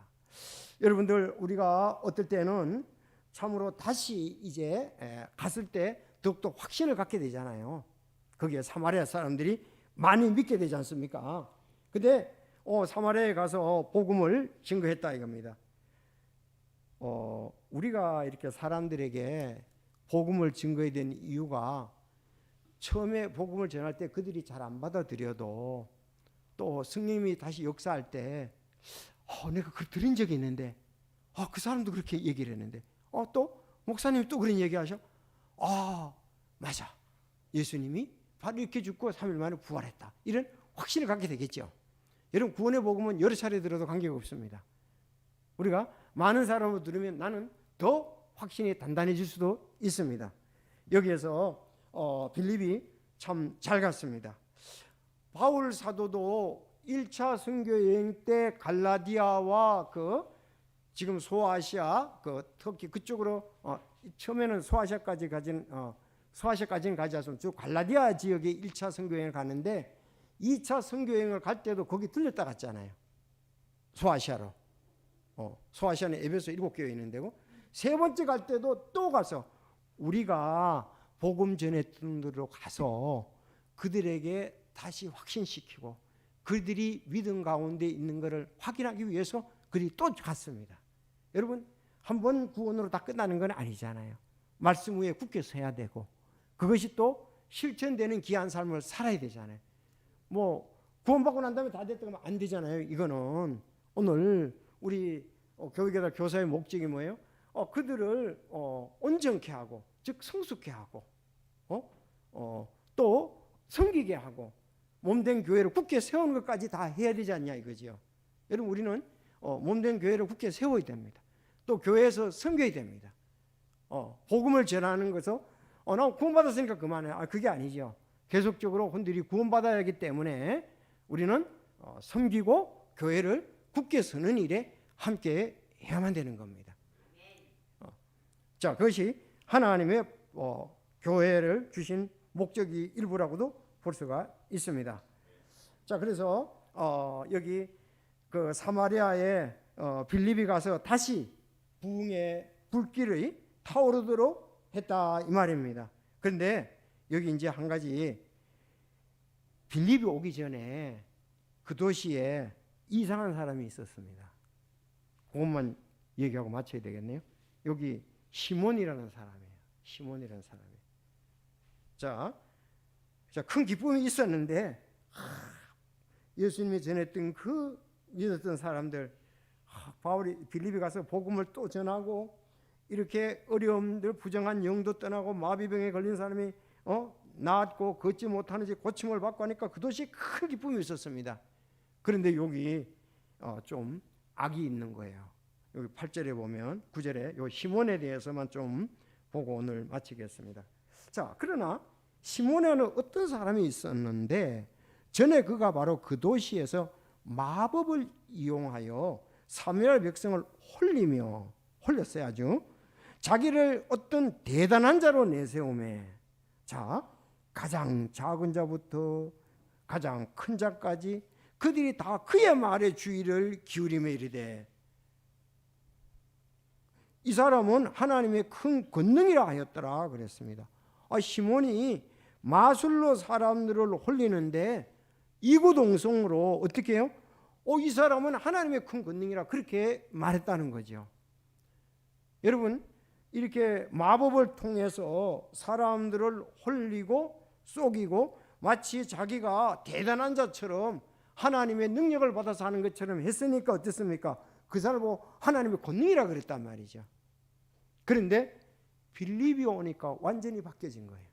여러분들 우리가 어떨 때는 참으로 다시 이제 갔을 때 더욱더 확신을 갖게 되잖아요. 거기에 사마리아 사람들이 많이 믿게 되지 않습니까? 근데 사마리아에 가서 복음을 증거했다 이겁니다. 우리가 이렇게 사람들에게 복음을 증거해야 되는 이유가 처음에 복음을 전할 때 그들이 잘 안 받아들여도 또 성령님이 다시 역사할 때 내가 그걸 들은 적이 있는데 그 사람도 그렇게 얘기를 했는데 또 목사님이 또 그런 얘기하셔. 맞아. 예수님이 바로 이렇게 죽고 3일 만에 부활했다. 이런 확신을 갖게 되겠죠. 여러분 구원의 복음은 여러 차례 들어도 관계가 없습니다. 우리가 많은 사람을 들으면 나는 더 확신이 단단해질 수도 있습니다. 여기에서 빌립이 참 잘 갔습니다. 바울 사도도 1차 선교 여행 때 갈라디아와 지금 소아시아 터키 그쪽으로 처음에는 소아시아까지는 가지 않았으면 쭉 갈라디아 지역에 1차 선교 여행을 가는데 2차 선교 여행을 갈 때도 거기 들렸다 갔잖아요. 소아시아로. 소아시아는 에베소 7교회 있는 데고, 세 번째 갈 때도 또 가서 우리가 복음 전했던 데로 가서 그들에게 다시 확신시키고 그들이 믿음 가운데 있는 것을 확인하기 위해서 그들이 또 갔습니다. 여러분, 한 번 구원으로 다 끝나는 건 아니잖아요. 말씀 위에 굳게 서야 되고 그것이 또 실천되는 귀한 삶을 살아야 되잖아요. 뭐 구원받고 난 다음에 다 됐다고 하면 안 되잖아요. 이거는 오늘 우리 교육에다 교사의 목적이 뭐예요? 그들을 온전케 하고, 즉 성숙케 하고, 또 섬기게 하고 몸된 교회를 굳게 세우는 것까지 다 해야 되지 않냐 이거지요. 여러분, 우리는 몸된 교회를 굳게 세워야 됩니다. 또 교회에서 섬겨야 됩니다. 복음을 전하는 것은 나 구원받았으니까 그만해. 그게 아니죠. 계속적으로 혼들이 구원받아야 하기 때문에 우리는 섬기고 교회를 굳게 서는 일에 함께 해야만 되는 겁니다. 자, 그것이 하나님의 교회를 주신 목적이 일부라고도 볼 수가 있습니다. 자, 그래서 여기 그 사마리아에 빌립이 가서 다시 부흥의 불길이 타오르도록 했다 이 말입니다. 그런데 여기 이제 한 가지, 빌립이 오기 전에 그 도시에 이상한 사람이 있었습니다. 그것만 얘기하고 마쳐야 되겠네요. 여기 시몬이라는 사람이에요. 시몬이라는 사람이에요. 자, 큰 기쁨이 있었는데 예수님이 전했던 그 믿었던 사람들, 바울이 빌립이 가서 복음을 또 전하고 이렇게 어려움들, 부정한 영도 떠나고 마비병에 걸린 사람이 나았고 걷지 못하는지 고침을 받고 하니까 그 도시에 큰 기쁨이 있었습니다. 그런데 여기 좀 악이 있는 거예요. 여기 8절에 보면 9절에 요 시몬에 대해서만 좀 보고 오늘 마치겠습니다. 자, 그러나 시몬에는 어떤 사람이 있었는데 전에 그가 바로 그 도시에서 마법을 이용하여 사마리아 백성을 홀렸어요. 아주 자기를 어떤 대단한 자로 내세우매, 자, 가장 작은 자부터 가장 큰 자까지 그들이 다 그의 말에 주의를 기울이며 이르되, 이 사람은 하나님의 큰 권능이라 하였더라 그랬습니다. 시몬이 마술로 사람들을 홀리는데 이구동성으로 어떻게 해요? 이 사람은 하나님의 큰 권능이라 그렇게 말했다는 거죠. 여러분, 이렇게 마법을 통해서 사람들을 홀리고 속이고 마치 자기가 대단한 자처럼 하나님의 능력을 받아서 하는 것처럼 했으니까 어땠습니까? 그 사람을 보고 하나님의 권능이라 그랬단 말이죠. 그런데 빌립이 오니까 완전히 바뀌어진 거예요.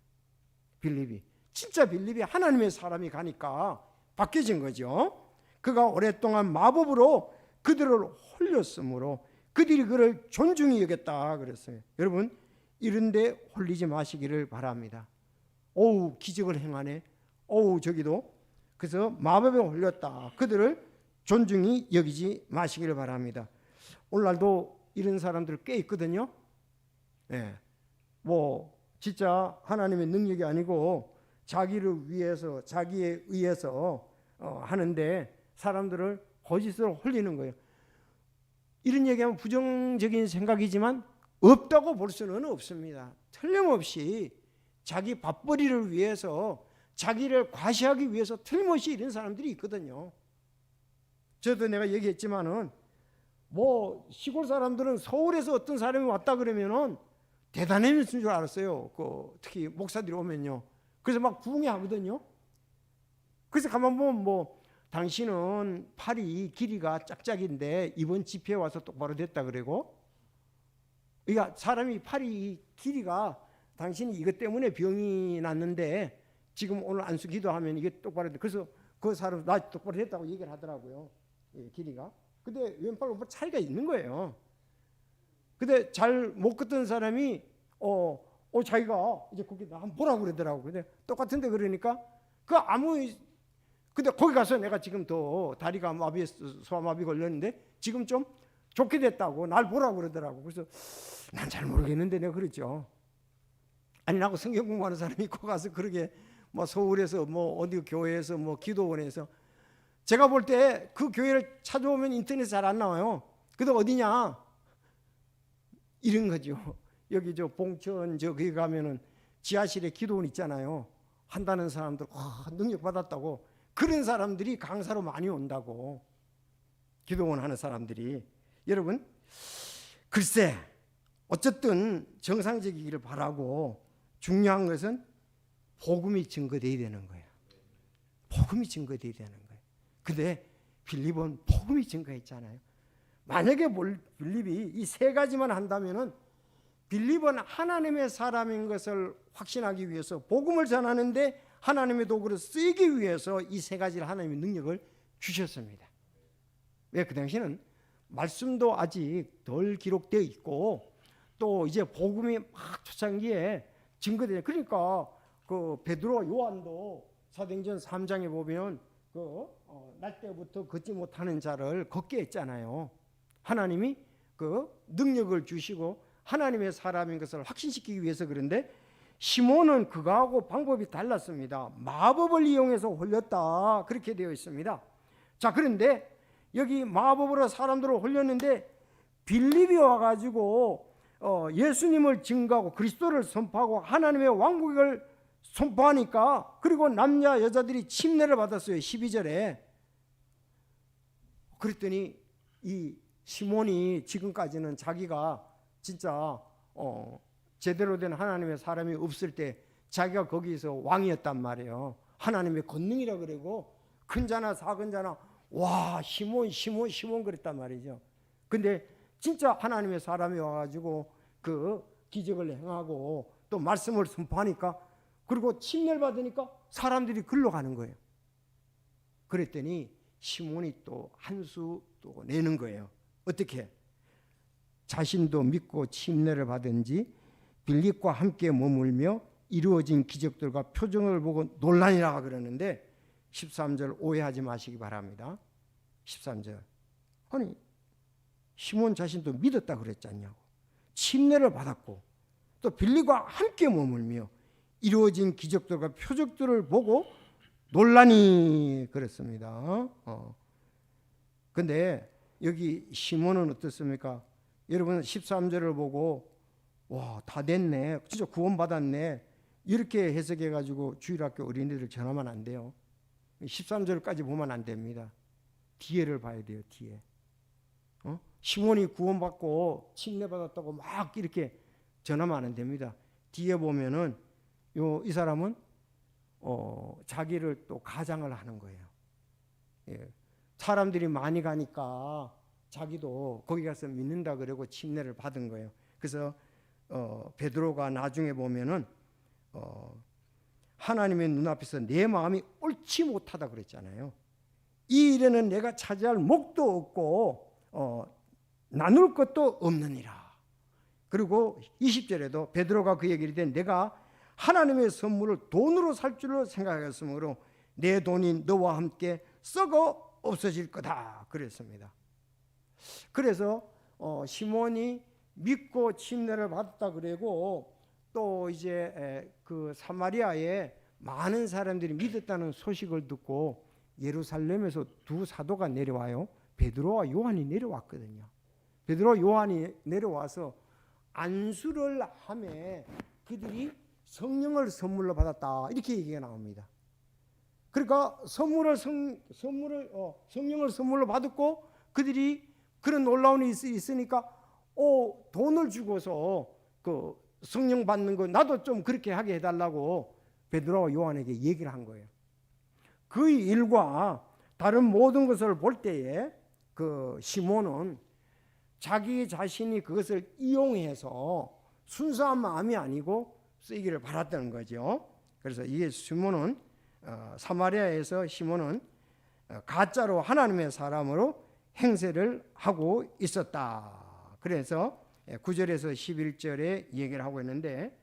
빌립이 하나님의 사람이 가니까 바뀌어진 거죠. 그가 오랫동안 마법으로 그들을 홀렸으므로 그들이 그를 존중히 여겼다 그랬어요. 여러분, 이런데 홀리지 마시기를 바랍니다. 기적을 행하네. 저기도. 그래서 마법에 홀렸다. 그들을 존중히 여기지 마시기를 바랍니다. 오늘날도 이런 사람들 꽤 있거든요. 진짜 하나님의 능력이 아니고 자기를 위해서, 자기에 의해서 하는데 사람들을 거짓으로 홀리는 거예요. 이런 얘기하면 부정적인 생각이지만 없다고 볼 수는 없습니다. 틀림없이 자기 밥벌이를 위해서, 자기를 과시하기 위해서 틀림없이 이런 사람들이 있거든요. 저도 내가 얘기했지만은 시골 사람들은 서울에서 어떤 사람이 왔다 그러면은 대단한 줄 알았어요. 특히 목사들이 오면요. 그래서 막 부흥하거든요. 그래서 가만 보면 당신은 팔이 길이가 짝짝인데 이번 집회에 와서 똑바로 됐다 그러고, 그러니까 사람이 팔이 길이가 당신이 이것 때문에 병이 났는데 지금 오늘 안수 기도하면 이게 똑바로 돼. 그래서 그 사람 나 똑바로 됐다고 얘기를 하더라고요. 길이가. 근데 왼팔 오른팔 차이가 있는 거예요. 근데 잘 못 걷던 사람이 자기가 이제 거기 한번 보라고 그러더라고. 근데 똑같은데 그러니까 근데 거기 가서 내가 지금 더 다리가 소아마비 걸렸는데 지금 좀 좋게 됐다고 날 보라고 그러더라고. 그래서 난 잘 모르겠는데 내가 그랬죠. 아니, 나하고 성경 공부하는 사람이 거 가서 그러게 뭐 서울에서 뭐 어디 교회에서 뭐 기도원에서 제가 볼 때 그 교회를 찾아오면 인터넷 잘 안 나와요. 근데 어디냐? 이런 거죠. 여기 저 봉천 저 거기 가면은 지하실에 기도원 있잖아요. 한다는 사람들 능력 받았다고 그런 사람들이 강사로 많이 온다고. 기도원 하는 사람들이. 여러분 글쎄 어쨌든 정상적이기를 바라고 중요한 것은 복음이 증거돼야 되는 거예요. 복음이 증거돼야 되는 거예요. 근데 빌립은 복음이 증거했잖아요. 만약에 빌립이 이 세 가지만 한다면은 빌립은 하나님의 사람인 것을 확신하기 위해서 복음을 전하는데 하나님의 도구로 쓰이기 위해서 이 세 가지를 하나님의 능력을 주셨습니다. 왜? 그 당시에는 말씀도 아직 덜 기록되어 있고 또 이제 복음이 막 초창기에 증거돼요. 그러니까 그 베드로와 요한도 사도행전 3장에 보면 날 때부터 걷지 못하는 자를 걷게 했잖아요. 하나님이 그 능력을 주시고 하나님의 사람인 것을 확신시키기 위해서. 그런데 시몬은 그거하고 방법이 달랐습니다. 마법을 이용해서 홀렸다 그렇게 되어 있습니다. 자, 그런데 여기 마법으로 사람들을 홀렸는데 빌립이 와가지고 예수님을 증거하고 그리스도를 선포하고 하나님의 왕국을 선포하니까 그리고 남자 여자들이 침례를 받았어요. 12절에. 그랬더니 이 시몬이 지금까지는 자기가 진짜 제대로 된 하나님의 사람이 없을 때 자기가 거기서 왕이었단 말이에요. 하나님의 권능이라 그러고 큰 자나 작은 자나 와 시몬 그랬단 말이죠. 근데 진짜 하나님의 사람이 와가지고 그 기적을 행하고 또 말씀을 선포하니까 그리고 침례를 받으니까 사람들이 글로 가는 거예요. 그랬더니 시몬이 또 한 수 또 내는 거예요. 어떻게? 자신도 믿고 침례를 받은지 빌립과 함께 머물며 이루어진 기적들과 표정을 보고 놀라니라 그러는데 13절 오해하지 마시기 바랍니다. 13절. 아니 시몬 자신도 믿었다 그랬지 않냐고. 침례를 받았고 또 빌립과 함께 머물며 이루어진 기적들과 표적들을 보고 놀라니 그랬습니다. 근데 여기 시몬은 어떻습니까? 여러분 13절을 보고 와, 다 됐네. 진짜 구원받았네. 이렇게 해석해 가지고 주일학교 어린이들 전하면 안 돼요. 13절까지 보면 안 됩니다. 뒤에를 봐야 돼요. 뒤에. 시몬이 구원받고 침례받았다고 막 이렇게 전하면 안 됩니다. 뒤에 보면은 이 사람은 자기를 또 가장을 하는 거예요. 예. 사람들이 많이 가니까 자기도 거기 가서 믿는다 그러고 침례를 받은 거예요. 그래서 베드로가 나중에 보면은 하나님의 눈앞에서 내 마음이 옳지 못하다 그랬잖아요. 이 일에는 내가 차지할 목도 없고 나눌 것도 없느니라. 그리고 20절에도 베드로가 그 얘기를 때 내가 하나님의 선물을 돈으로 살 줄로 생각하였으므로 내 돈이 너와 함께 썩어 없어질 거다 그랬습니다. 그래서 시몬이 믿고 침례를 받았다 그러고 또 이제 그 사마리아에 많은 사람들이 믿었다는 소식을 듣고 예루살렘에서 두 사도가 내려와요. 베드로와 요한이 내려왔거든요. 베드로와 요한이 내려와서 안수를 하며 그들이 성령을 선물로 받았다 이렇게 얘기가 나옵니다. 그러니까 성령을 선물로 받았고 그들이 그런 놀라운 일이 있으니까 돈을 주고서 그 성령 받는 거 나도 좀 그렇게 하게 해달라고 베드로와 요한에게 얘기를 한 거예요. 그 일과 다른 모든 것을 볼 때에 그 시몬은 자기 자신이 그것을 이용해서 순수한 마음이 아니고 쓰이기를 바랐다는 거죠. 그래서 이게 시몬은 사마리아에서 시몬은 가짜로 하나님의 사람으로 행세를 하고 있었다. 그래서 9절에서 11절에 얘기를 하고 있는데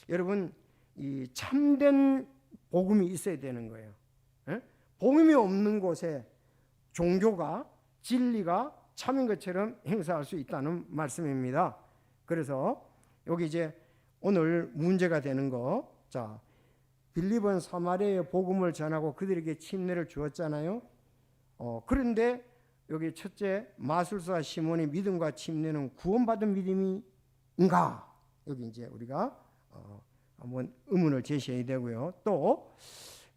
여러분 이 참된 복음이 있어야 되는 거예요. 복음이 없는 곳에 종교가 진리가 참인 것처럼 행사할 수 있다는 빌립은 사마리아에 복음을 전하고 그들에게 침례를 주었잖아요. 그런데 여기 첫째 마술사 시몬의 믿음과 침례는 구원받은 믿음인가? 여기 이제 우리가 한번 의문을 제시해야 되고요. 또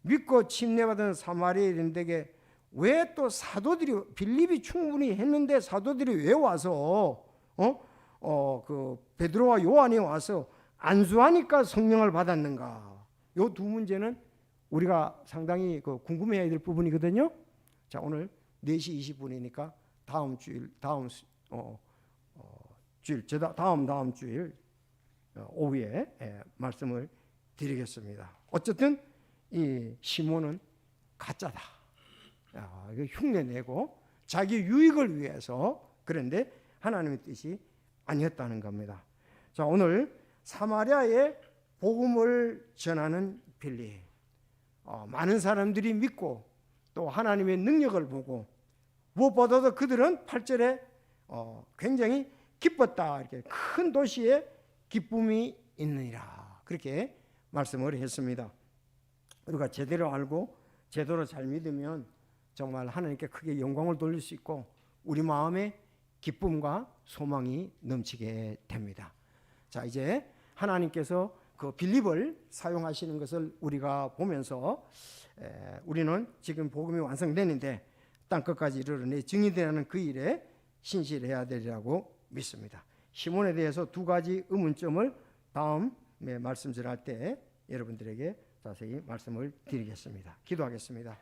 믿고 침례받은 사마리아인들에게 왜 또 사도들이 빌립이 충분히 했는데 사도들이 왜 와서 그 베드로와 요한이 와서 안수하니까 성령을 받았는가? 요 두 문제는 우리가 상당히 궁금해야 될 부분이거든요. 자, 오늘 4시 20분이니까 다음 주일 다음 주일 오후에 말씀을 드리겠습니다. 어쨌든 이 시몬은 가짜다. 이거 흉내내고 자기 유익을 위해서, 그런데 하나님의 뜻이 아니었다는 겁니다. 자, 오늘 사마리아에 복음을 전하는 빌립, 많은 사람들이 믿고 또 하나님의 능력을 보고 무엇보다도 그들은 8절에 굉장히 기뻤다. 이렇게 큰 도시에 기쁨이 있느니라. 그렇게 말씀을 했습니다. 우리가 제대로 알고 제대로 잘 믿으면 정말 하나님께 크게 영광을 돌릴 수 있고 우리 마음에 기쁨과 소망이 넘치게 됩니다. 자, 이제 하나님께서 그 빌립을 사용하시는 것을 우리가 보면서 우리는 지금 복음이 완성되는데 땅끝까지 이르러내 증인이 되는 그 일에 신실해야 되리라고 믿습니다. 시몬에 대해서 2가지 의문점을 다음에 말씀 전할 때 여러분들에게 자세히 말씀을 드리겠습니다. 기도하겠습니다.